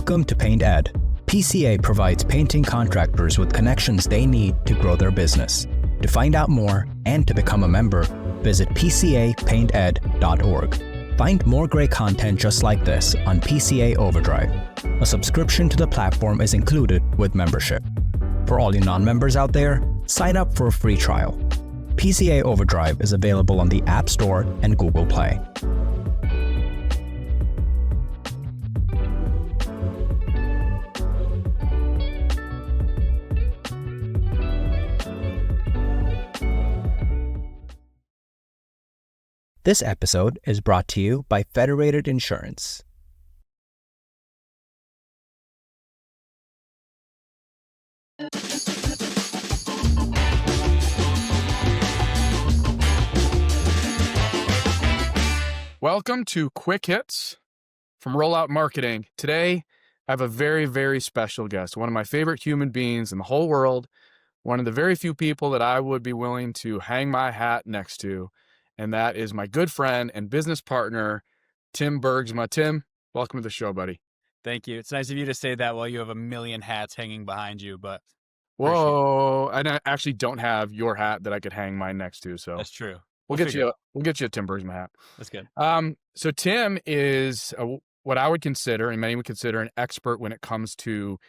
Welcome to Paint Ed. PCA provides painting contractors with connections they need to grow their business. To find out more and to become a member, visit pcapainted.org. Find more great content just like this on PCA Overdrive. A subscription to the platform is included with membership. For all you non-members out there, sign up for a free trial. PCA Overdrive is available on the App Store and Google Play. This episode is brought to you by Federated Insurance. Welcome to Quick Hits from Rollout Marketing. Today, I have a very, very special guest, one of my favorite human beings in the whole world, one of the very few people that I would be willing to hang my hat next to, and that is my good friend and business partner, Tim Bergsma. Tim, welcome to the show, buddy. Thank you. It's nice of you to say that while you have a million hats hanging behind you, but whoa, and I actually don't have your hat that I could hang mine next to, so that's true. We'll get you a Tim Bergsma hat. That's good. So Tim is what I would consider, and many would consider, an expert when it comes to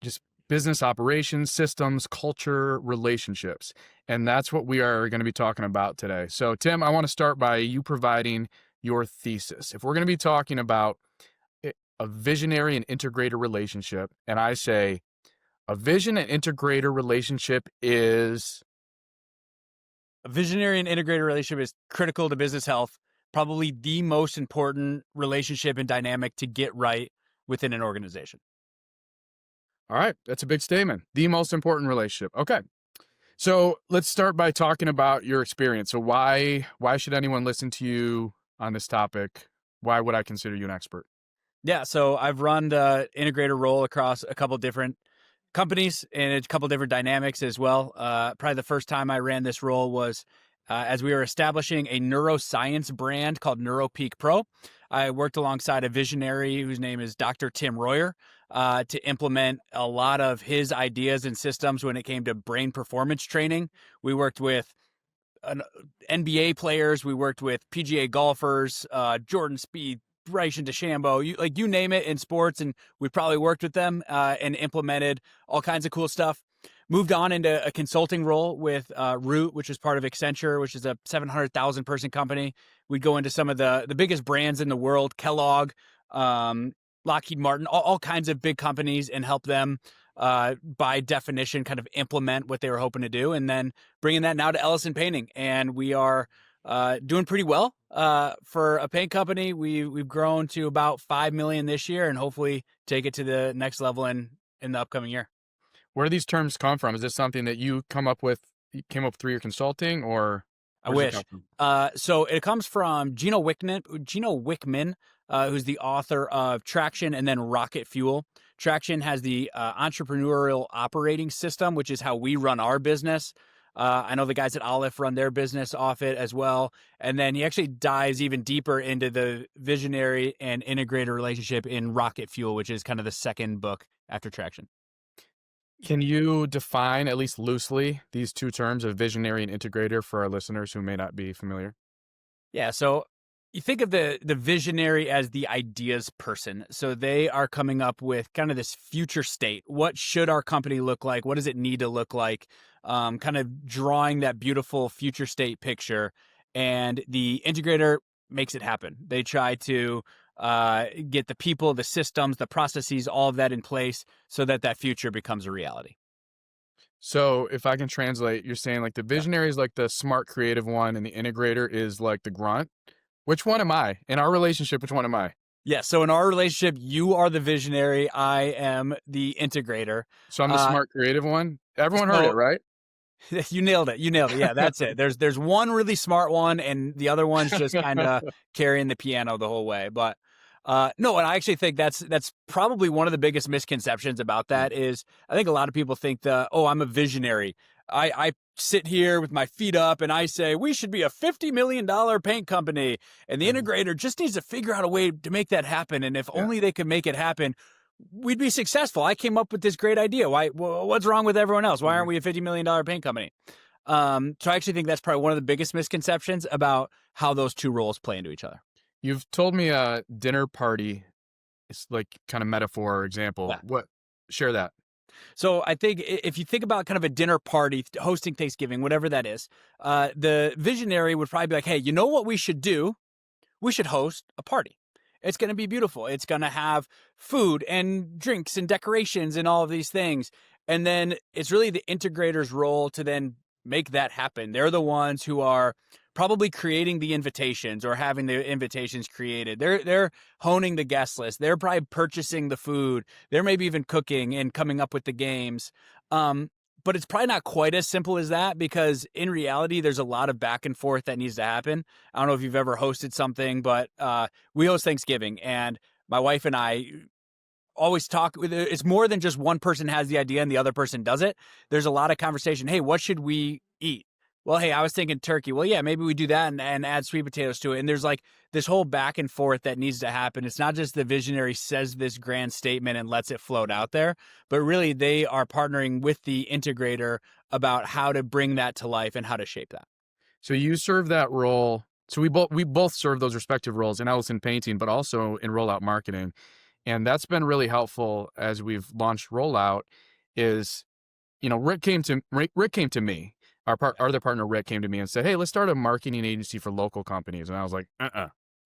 just business operations, systems, culture, relationships. And that's what we are going to be talking about today. So Tim, I want to start by you providing your thesis. If we're going to be talking about a visionary and integrator relationship, and I say a vision and integrator relationship is... A visionary and integrator relationship is critical to business health, probably the most important relationship and dynamic to get right within an organization. All right. That's a big statement. The most important relationship. Okay. So let's start by talking about your experience. So why should anyone listen to you on this topic? Why would I consider you an expert? Yeah. So I've run the integrator role across a couple different companies and a couple different dynamics as well. Probably the first time I ran this role was as we were establishing a neuroscience brand called NeuroPeak Pro. I worked alongside a visionary whose name is Dr. Tim Royer to implement a lot of his ideas and systems when it came to brain performance training. We worked with NBA players. We worked with PGA golfers, Jordan Spieth, Bryson DeChambeau, you name it in sports, and we probably worked with them and implemented all kinds of cool stuff. Moved on into a consulting role with Root, which is part of Accenture, which is a 700,000 person company. We'd go into some of the biggest brands in the world, Kellogg, Lockheed Martin, all kinds of big companies, and help them by definition kind of implement what they were hoping to do, and then bringing that now to Ellison Painting. And we are doing pretty well for a paint company. We've grown to about 5 million this year, and hopefully take it to the next level in the upcoming year. Where do these terms come from? Is this something that you came up through your consulting, or? I wish. So it comes from Gino Wickman, who's the author of Traction and then Rocket Fuel. Traction has the entrepreneurial operating system, which is how we run our business. I know the guys at Aleph run their business off it as well. And then he actually dives even deeper into the visionary and integrator relationship in Rocket Fuel, which is kind of the second book after Traction. Can you define, at least loosely, these two terms of visionary and integrator for our listeners who may not be familiar? Yeah, so you think of the visionary as the ideas person. So they are coming up with kind of this future state. What should our company look like? What does it need to look like? Kind of drawing that beautiful future state picture. And the integrator makes it happen. They try to get the people, the systems, the processes, all of that in place so that future becomes a reality. So if I can translate, you're saying like the visionary is like the smart, creative one, and the integrator is like the grunt. Which one am I? In our relationship, which one am I? Yeah, so in our relationship, you are the visionary. I am the integrator. So I'm the smart, creative one? Everyone heard it, right? You nailed it. Yeah, that's it. There's one really smart one, and the other one's just kind of carrying the piano the whole way. But no, and I actually think that's probably one of the biggest misconceptions about that is I think a lot of people think I'm a visionary. I sit here with my feet up and I say, we should be a $50 million paint company. And the integrator just needs to figure out a way to make that happen. And if only they could make it happen, we'd be successful. I came up with this great idea. What's wrong with everyone else? Why aren't we a $50 million paint company? So I actually think that's probably one of the biggest misconceptions about how those two roles play into each other. You've told me a dinner party is like kind of metaphor or example. Yeah. What? Share that. So I think if you think about kind of a dinner party, hosting Thanksgiving, whatever that is, the visionary would probably be like, hey, you know what we should do? We should host a party. It's going to be beautiful. It's going to have food and drinks and decorations and all of these things. And then it's really the integrator's role to then make that happen. They're the ones who are probably creating the invitations or having the invitations created. They're honing the guest list. They're probably purchasing the food. They're maybe even cooking and coming up with the games. But it's probably not quite as simple as that, because in reality, there's a lot of back and forth that needs to happen. I don't know if you've ever hosted something, but we host Thanksgiving, and my wife and I always talk. It's more than just one person has the idea and the other person does it. There's a lot of conversation. Hey, what should we eat? Well, hey, I was thinking turkey. Well, yeah, maybe we do that and add sweet potatoes to it. And there's like this whole back and forth that needs to happen. It's not just the visionary says this grand statement and lets it float out there, but really they are partnering with the integrator about how to bring that to life and how to shape that. So you serve that role. So we both serve those respective roles in Ellison Painting, but also in rollout marketing. And that's been really helpful as we've launched rollout. Is, Rick came to me. Our other partner, Rick, came to me and said, hey, let's start a marketing agency for local companies. And I was like,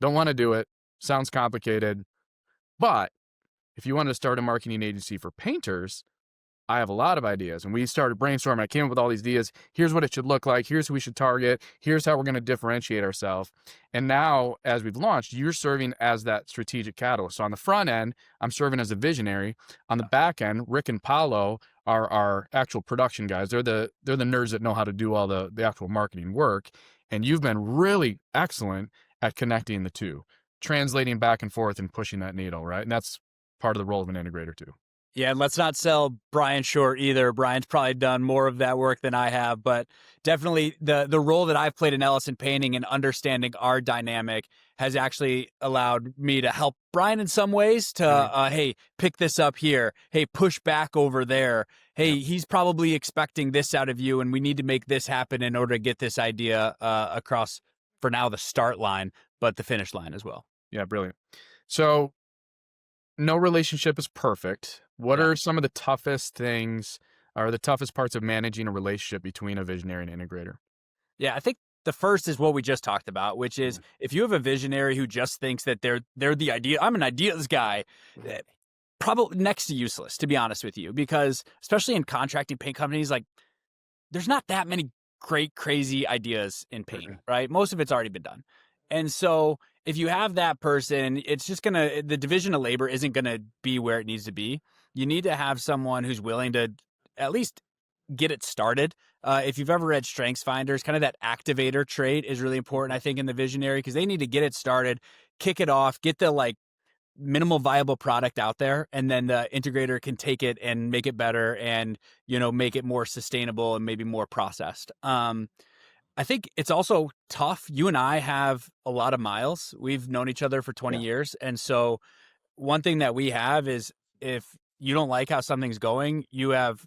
don't want to do it. Sounds complicated. But if you want to start a marketing agency for painters, I have a lot of ideas. And we started brainstorming. I came up with all these ideas. Here's what it should look like. Here's who we should target. Here's how we're going to differentiate ourselves. And now, as we've launched, you're serving as that strategic catalyst. So on the front end, I'm serving as a visionary. On the back end, Rick and Paolo are our actual production guys. They're the nerds that know how to do all the actual marketing work. And you've been really excellent at connecting the two, translating back and forth and pushing that needle, right? And that's part of the role of an integrator too. Yeah, and let's not sell Brian short either. Brian's probably done more of that work than I have, but definitely the role that I've played in Ellison Painting and understanding our dynamic has actually allowed me to help Brian in some ways to, hey, pick this up here. Hey, push back over there. Hey, he's probably expecting this out of you, and we need to make this happen in order to get this idea across, for now, the start line, but the finish line as well. Yeah, brilliant. So no relationship is perfect. What are some of the toughest things or the toughest parts of managing a relationship between a visionary and integrator? Yeah, I think the first is what we just talked about, which is if you have a visionary who just thinks that they're the idea, I'm an ideas guy, probably next to useless, to be honest with you, because especially in contracting paint companies, like there's not that many great, crazy ideas in paint, right? Most of it's already been done. And so if you have that person, it's just the division of labor isn't going to be where it needs to be. You need to have someone who's willing to at least get it started. If you've ever read StrengthsFinders, kind of that activator trait is really important, I think, in the visionary, because they need to get it started, kick it off, get the like minimal viable product out there, and then the integrator can take it and make it better and, make it more sustainable and maybe more processed. I think it's also tough. You and I have a lot of miles. We've known each other for 20 years. And so one thing that we have is if you don't like how something's going, you have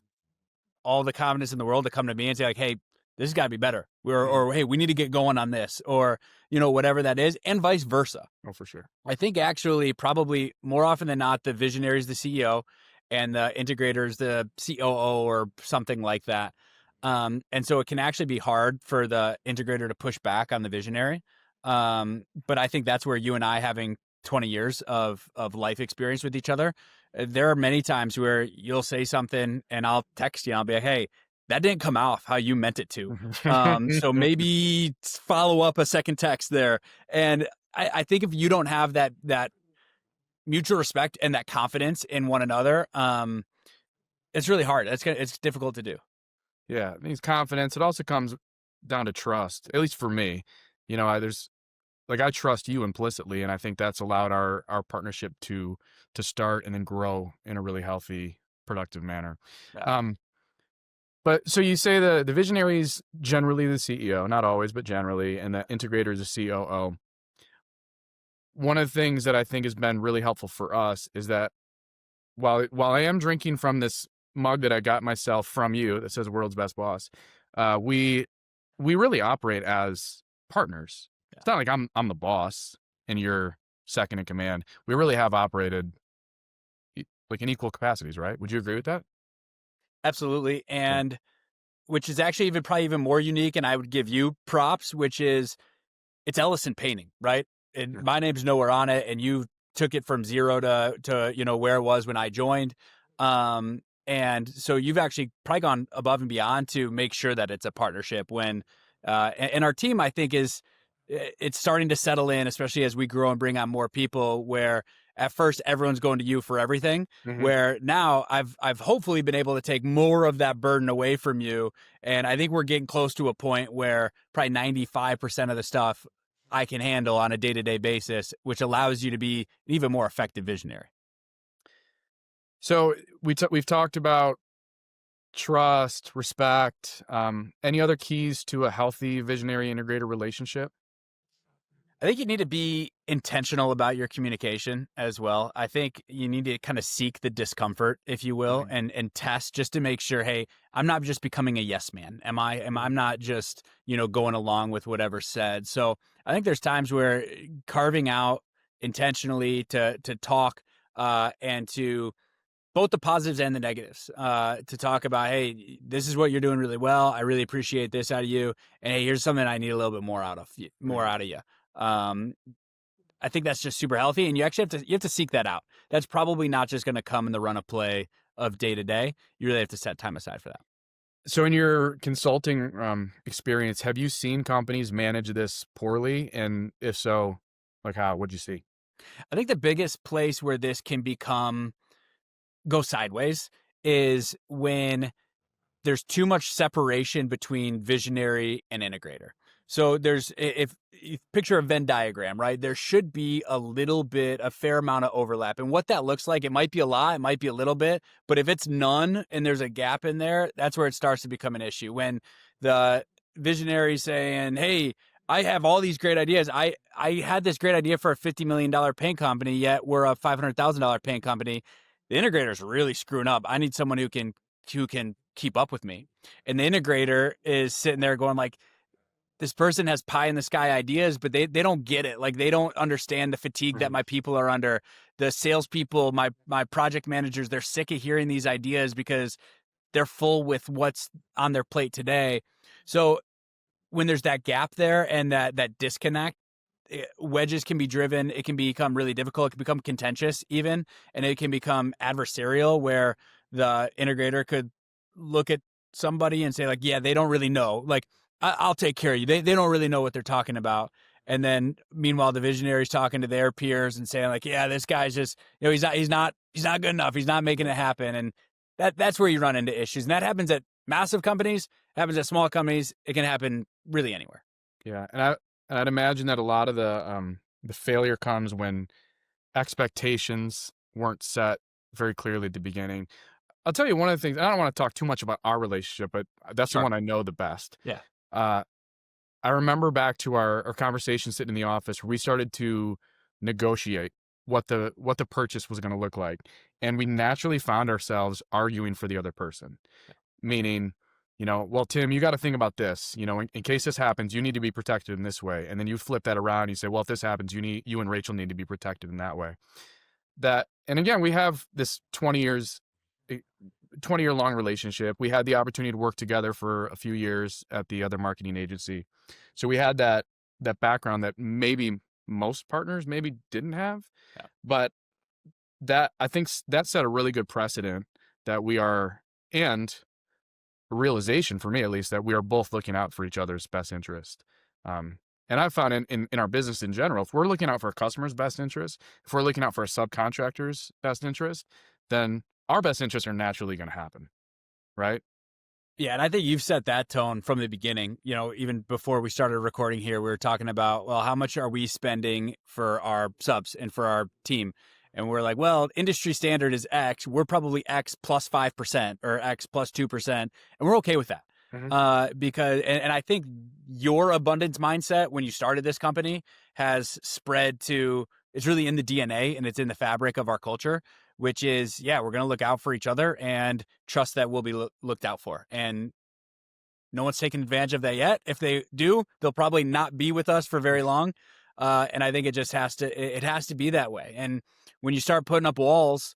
all the confidence in the world to come to me and say like, hey, this has got to be better. Or, hey, we need to get going on this, or, whatever that is, and vice versa. Oh, for sure. I think actually probably more often than not, the visionary is the CEO and the integrator is the COO or something like that. And so it can actually be hard for the integrator to push back on the visionary. But I think that's where you and I, having 20 years of life experience with each other, there are many times where you'll say something and I'll text you and I'll be like, hey, that didn't come out how you meant it to. So maybe follow up a second text there. And I think if you don't have that mutual respect and that confidence in one another, it's really hard. It's difficult to do. Yeah, it means confidence. It also comes down to trust, at least for me. I trust you implicitly, and I think that's allowed our partnership to start and then grow in a really healthy, productive manner. Yeah. But so you say the visionary is generally the CEO, not always, but generally, and the integrator is the COO. One of the things that I think has been really helpful for us is that while I am drinking from this mug that I got myself from you that says "World's Best Boss," we really operate as partners. It's not like I'm the boss and you're second in command. We really have operated like in equal capacities, right? Would you agree with that? Absolutely. And which is actually probably even more unique. And I would give you props, which is it's Ellison Painting, right? And Yeah. my name's nowhere on it. And you took it from zero to where it was when I joined. And so you've actually probably gone above and beyond to make sure that it's a partnership when, and our team, I think it's starting to settle in, especially as we grow and bring on more people where at first everyone's going to you for everything, where now I've hopefully been able to take more of that burden away from you. And I think we're getting close to a point where probably 95% of the stuff I can handle on a day-to-day basis, which allows you to be an even more effective visionary. So we've talked about trust, respect. Any other keys to a healthy visionary integrator relationship? I think you need to be intentional about your communication as well. I think you need to kind of seek the discomfort, if you will, and test just to make sure, hey, I'm not just becoming a yes man. I'm not just, going along with whatever's said. So I think there's times where carving out intentionally to talk and to both the positives and the negatives, to talk about, hey, this is what you're doing really well. I really appreciate this out of you. And hey, here's something I need a little bit more out of you. I think that's just super healthy, and you actually have to seek that out. That's probably not just going to come in the run of play of day to day. You really have to set time aside for that. So in your consulting experience, have you seen companies manage this poorly? And if so, like how? What'd you see? I think the biggest place where this can go sideways is when there's too much separation between visionary and integrator. So if you picture a Venn diagram, right? There should be a fair amount of overlap. And what that looks like, it might be a lot, it might be a little bit, but if it's none and there's a gap in there, that's where it starts to become an issue. When the visionary is saying, hey, I have all these great ideas. I had this great idea for a $50 million paint company, yet we're a $500,000 paint company. The integrator's really screwing up. I need someone who can keep up with me. And the integrator is sitting there going like, this person has pie in the sky ideas, but they don't get it. Like they don't understand the fatigue that my people are under. The salespeople, my project managers, they're sick of hearing these ideas because they're full with what's on their plate today. So when there's that gap there and that disconnect, wedges can be driven. It can become really difficult. It can become contentious even, and it can become adversarial where the integrator could look at somebody and say like, yeah, they don't really know. Like, I'll take care of you. They don't really know what they're talking about. And then meanwhile, the visionary's talking to their peers and saying like, yeah, this guy's just, he's not good enough. He's not making it happen. And that's where you run into issues. And that happens at massive companies, happens at small companies. It can happen really anywhere. Yeah. And I'd imagine that a lot of the failure comes when expectations weren't set very clearly at the beginning. I'll tell you one of the things, I don't want to talk too much about our relationship, but that's the one I know the best. Yeah. I remember back to our conversation sitting in the office where we started to negotiate what the purchase was going to look like. And we naturally found ourselves arguing for the other person, meaning, well, Tim, you got to think about this, in case this happens, you need to be protected in this way. And then you flip that around and you say, well, if this happens, you and Rachel need to be protected in that way. And again, we have this 20-year long relationship. We had the opportunity to work together for a few years at the other marketing agency. So we had that background that maybe most partners maybe didn't have. Yeah. But I think that set a really good precedent that we are, and a realization for me at least, that we are both looking out for each other's best interest. And I've found in our business in general, if we're looking out for a customer's best interest, if we're looking out for a subcontractor's best interest, then our best interests are naturally going to happen, right? Yeah, and I think you've set that tone from the beginning. Even before we started recording here, we were talking about, well, how much are we spending for our subs and for our team? and we're like, well, industry standard is X. We're probably X plus 5% or X plus 2%, and we're okay with that. Because I think your abundance mindset when you started this company has spread to, it's really in the DNA and it's in the fabric of our culture, which is, we're going to look out for each other and trust that we'll be looked out for. And no one's taken advantage of that yet. If they do, they'll probably not be with us for very long. And I think it just has to be that way. And when you start putting up walls,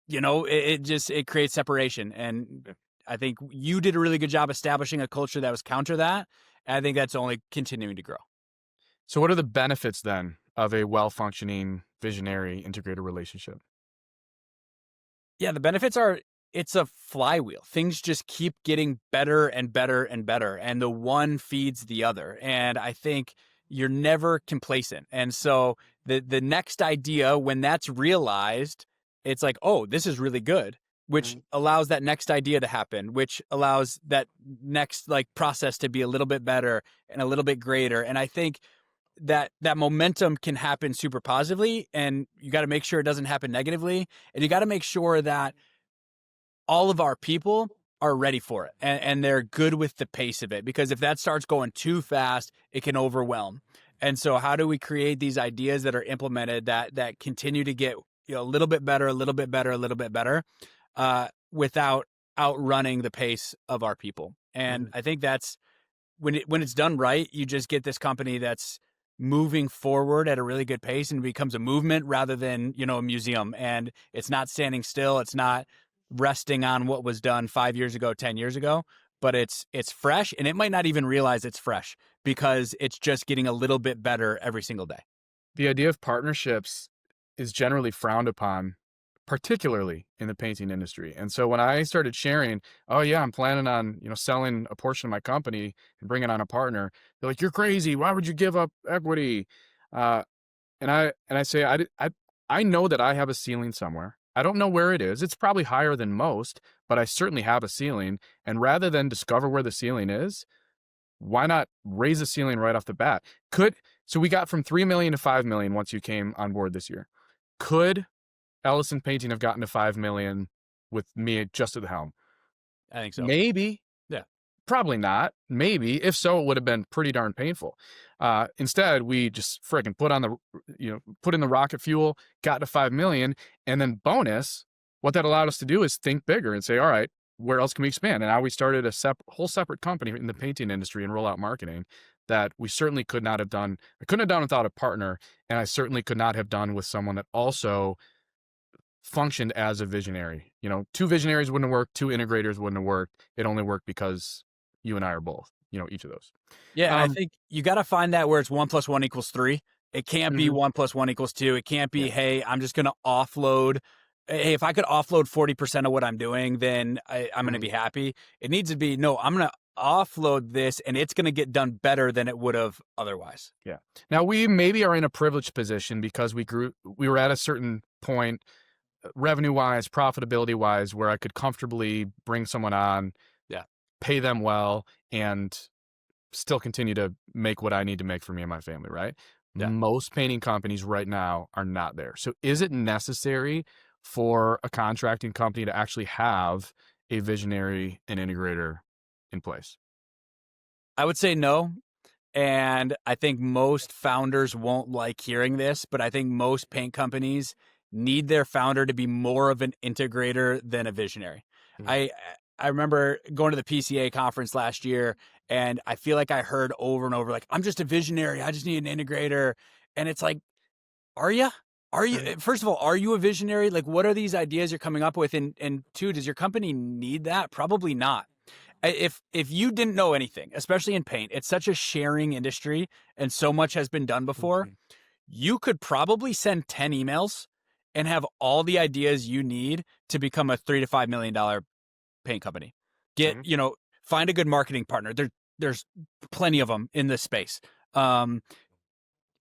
it creates separation. And I think you did a really good job establishing a culture that was counter that. And I think that's only continuing to grow. So what are the benefits then of a well-functioning visionary integrator relationship? Yeah, the benefits are, it's a flywheel. Things just keep getting better and better and better, and the one feeds the other. And I think you're never complacent. And so the next idea, when that's realized, it's like, oh, this is really good, which allows that next idea to happen, which allows that next process to be a little bit better and a little bit greater. And I think that momentum can happen super positively, and you got to make sure it doesn't happen negatively. And you got to make sure that all of our people are ready for it and they're good with the pace of it, because if that starts going too fast, it can overwhelm. And so how do we create these ideas that are implemented that continue to get a little bit better, a little bit better, a little bit better, without outrunning the pace of our people? And I think that's when it's done right, you just get this company that's moving forward at a really good pace and becomes a movement rather than, a museum. And it's not standing still. It's not resting on what was done 5 years ago, 10 years ago, but it's fresh, and it might not even realize it's fresh because it's just getting a little bit better every single day. The idea of partnerships is generally frowned upon, particularly in the painting industry. And so when I started sharing, oh yeah, I'm planning on, selling a portion of my company and bringing on a partner, they're like, you're crazy. Why would you give up equity? And I say, I know that I have a ceiling somewhere. I don't know where it is. It's probably higher than most, but I certainly have a ceiling. And rather than discover where the ceiling is, why not raise the ceiling right off the bat? So we got from 3 million to 5 million once you came on board this year. Could Ellison Painting have gotten to 5 million with me just at the helm? I think so. Maybe. Yeah. Probably not. Maybe. If so, it would have been pretty darn painful. Instead, we just freaking put in the rocket fuel, got to 5 million, and then bonus, what that allowed us to do is think bigger and say, all right, where else can we expand? And now we started a whole separate company in the painting industry and rollout marketing that we certainly could not have done. I couldn't have done without a partner, and I certainly could not have done with someone that also functioned as a visionary. 2 visionaries wouldn't have worked, 2 integrators wouldn't have worked. It only worked because you and I are both, each of those. Yeah, I think you got to find that where it's 1 + 1 = 3. It can't be 1 + 1 = 2. It can't be, hey, I'm just going to offload. Hey, if I could offload 40% of what I'm doing, then I'm going to be happy. It needs to be, no, I'm going to offload this and it's going to get done better than it would have otherwise. Yeah. Now we maybe are in a privileged position because we were at a certain point revenue-wise, profitability-wise, where I could comfortably bring someone on, pay them well, and still continue to make what I need to make for me and my family, right? Yeah. Most painting companies right now are not there. So is it necessary for a contracting company to actually have a visionary and integrator in place? I would say no. And I think most founders won't like hearing this, but I think most paint companies need their founder to be more of an integrator than a visionary. I remember going to the PCA conference last year, and I feel like I heard over and over, like, I'm just a visionary. I just need an integrator. And it's like, are you? First of all, are you a visionary? Like, what are these ideas you're coming up with? And 2, does your company need that? Probably not. If you didn't know anything, especially in paint, it's such a sharing industry and so much has been done before. You could probably send 10 emails and have all the ideas you need to become a $3 to $5 million paint company. Find a good marketing partner. There's plenty of them in this space.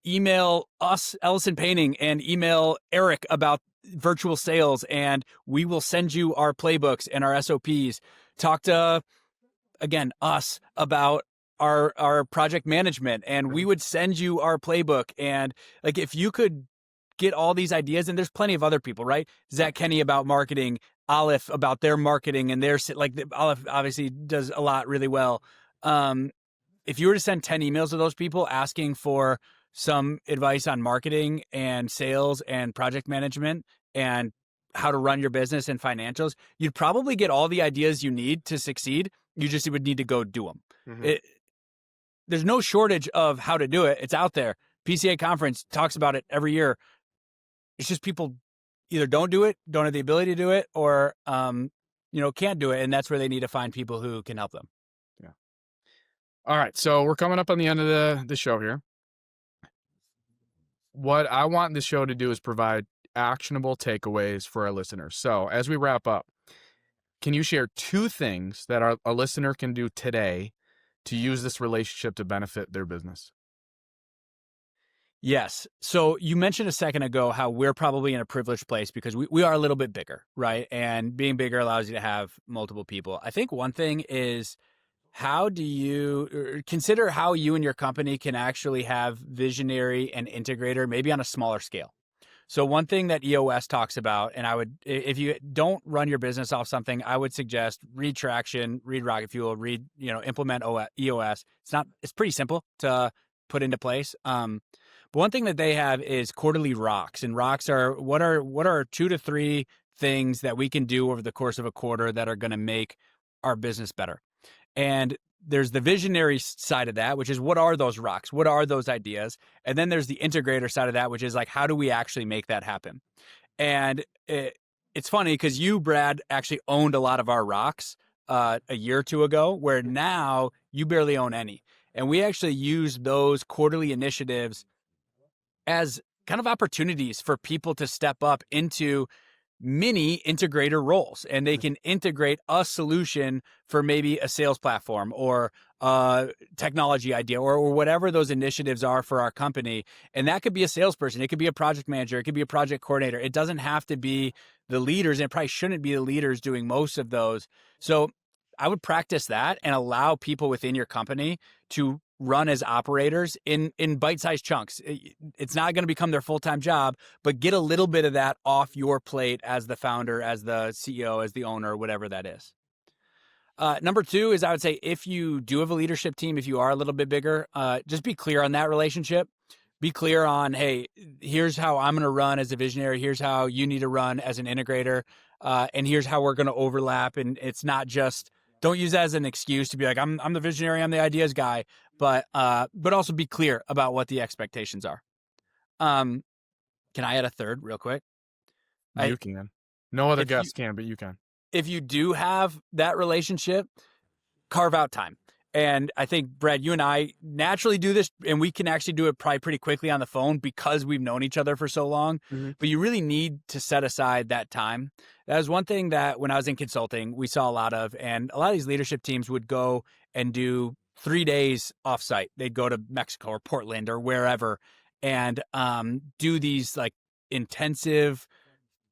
Email us, Ellison Painting, and email Eric about virtual sales, and we will send you our playbooks and our SOPs. Talk to, again, us about our project management, and we would send you our playbook. And like, if you could get all these ideas, and there's plenty of other people, right? Zach Kenny about marketing, Aleph about their marketing, and Aleph obviously does a lot really well. If you were to send 10 emails to those people asking for some advice on marketing and sales and project management and how to run your business and financials, you'd probably get all the ideas you need to succeed. You just would need to go do them. Mm-hmm. There's no shortage of how to do it. It's out there. PCA conference talks about it every year. It's just people either don't do it, don't have the ability to do it, or can't do it, and that's where they need to find people who can help them. Yeah. All right, so we're coming up on the end of the show here. What I want this show to do is provide actionable takeaways for our listeners. So as we wrap up, can you share 2 things that a listener can do today to use this relationship to benefit their business? Yes. So you mentioned a second ago how we're probably in a privileged place because we are a little bit bigger, right? And being bigger allows you to have multiple people. I think one thing is, how do you consider how you and your company can actually have visionary and integrator maybe on a smaller scale? So one thing that EOS talks about, and if you don't run your business off something, I would suggest read Traction, read Rocket Fuel, implement EOS. It's pretty simple to put into place. But one thing that they have is quarterly rocks, and rocks are what are 2 to 3 things that we can do over the course of a quarter that are going to make our business better. And there's the visionary side of that, which is what are those rocks? What are those ideas? And then there's the integrator side of that, which is like, how do we actually make that happen? And it's funny because you, Brad, actually owned a lot of our rocks a year or 2 ago, where now you barely own any. And we actually use those quarterly initiatives as kind of opportunities for people to step up into mini integrator roles, and they can integrate a solution for maybe a sales platform or a technology idea or whatever those initiatives are for our company. And that could be a salesperson. It could be a project manager. It could be a project coordinator. It doesn't have to be the leaders, and it probably shouldn't be the leaders doing most of those. So I would practice that and allow people within your company to run as operators in bite-sized chunks. It's not going to become their full-time job, but get a little bit of that off your plate as the founder, as the CEO, as the owner, whatever that is. Number 2 is, I would say, if you do have a leadership team, if you are a little bit bigger, just be clear on that relationship. Be clear on, hey, here's how I'm going to run as a visionary. Here's how you need to run as an integrator. And here's how we're going to overlap. And it's not just, don't use that as an excuse to be like, I'm the visionary, I'm the ideas guy, but also be clear about what the expectations are. Can I add a third real quick? You can. No other guest can, but you can. If you do have that relationship, carve out time. And I think, Brad, you and I naturally do this, and we can actually do it probably pretty quickly on the phone because we've known each other for so long. Mm-hmm. But you really need to set aside that time. That was one thing that when I was in consulting, we saw a lot of, and a lot of these leadership teams would go and do 3 days offsite. They'd go to Mexico or Portland or wherever and do these like intensive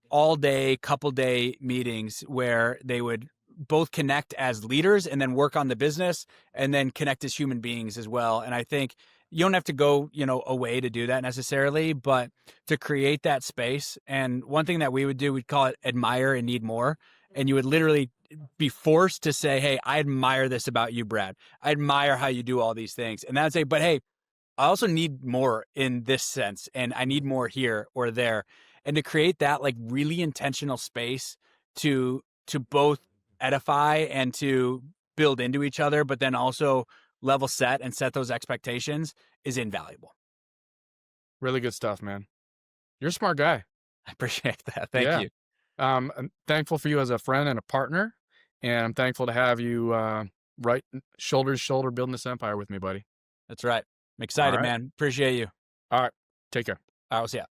all-day, couple-day meetings where they would both connect as leaders and then work on the business and then connect as human beings as well. And I think you don't have to go, away to do that necessarily, but to create that space. And one thing that we would do, we'd call it admire and need more. And you would literally be forced to say, hey, I admire this about you, Brad. I admire how you do all these things. And I'd say, but hey, I also need more in this sense. And I need more here or there. And to create that like really intentional space to both edify and to build into each other, but then also level set and set those expectations is invaluable. Really good stuff, man. You're a smart guy. I appreciate that. Thank you. I'm thankful for you as a friend and a partner, and I'm thankful to have you right shoulder to shoulder building this empire with me, buddy. That's right. I'm excited, right, man. Appreciate you. All right. Take care. All right, we'll see ya.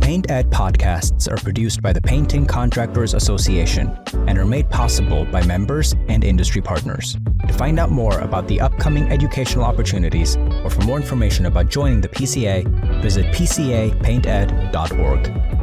Paint Ed podcasts are produced by the Painting Contractors Association and are made possible by members and industry partners. To find out more about the upcoming educational opportunities or for more information about joining the PCA, visit pcapainted.org.